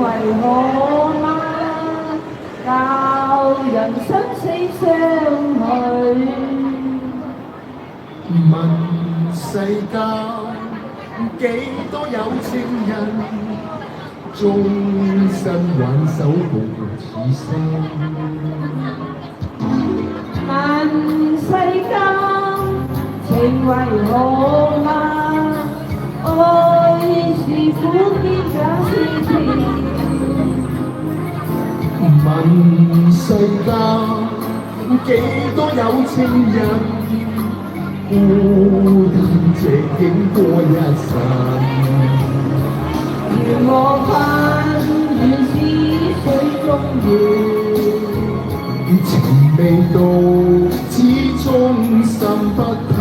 為何嗎？教人生死相許。問世間幾多有情人，終身挽手共此生。問世間情為何嗎？愛是苦澀也是甜。問世間幾多有情人，孤單這經過一生。願我盼願似水中月，情未到，始終心不透。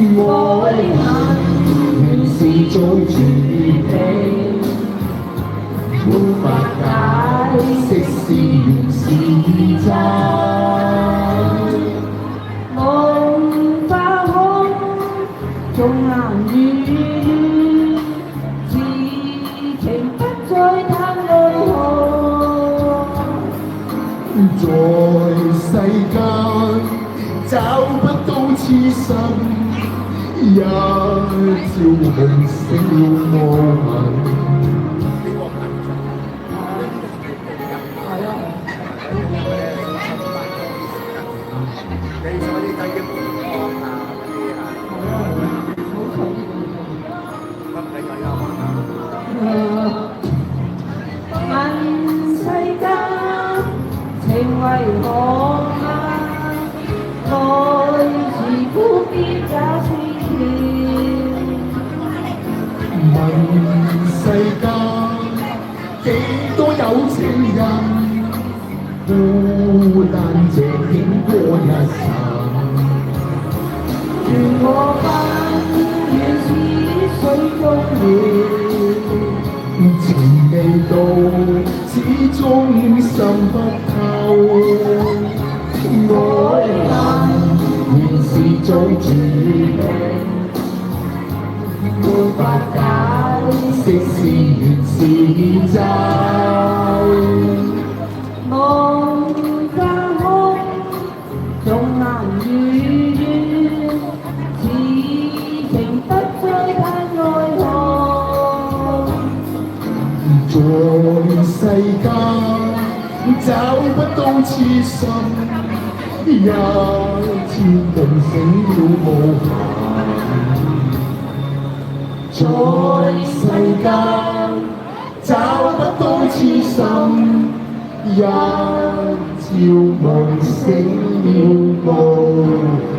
愛恨原是早注定，沒法解釋是緣是真。夢化空，縱難遇，痴情不再嘆愛河。在世間找不到痴心，一朝夢醒了無痕。問世間情為何嗎？愛是苦澀也是甜。問世間幾多有情人，孤單這經過一生。願我盼願似水中月，情未到，始終心不透。愛恨原是早注定，沒法解釋是緣是真。夢化空，縱難遇願，此情不再嘆愛河。在世間找不到痴心，一朝夢醒了無痕。在世間找不到痴心，一朝夢醒了無痕。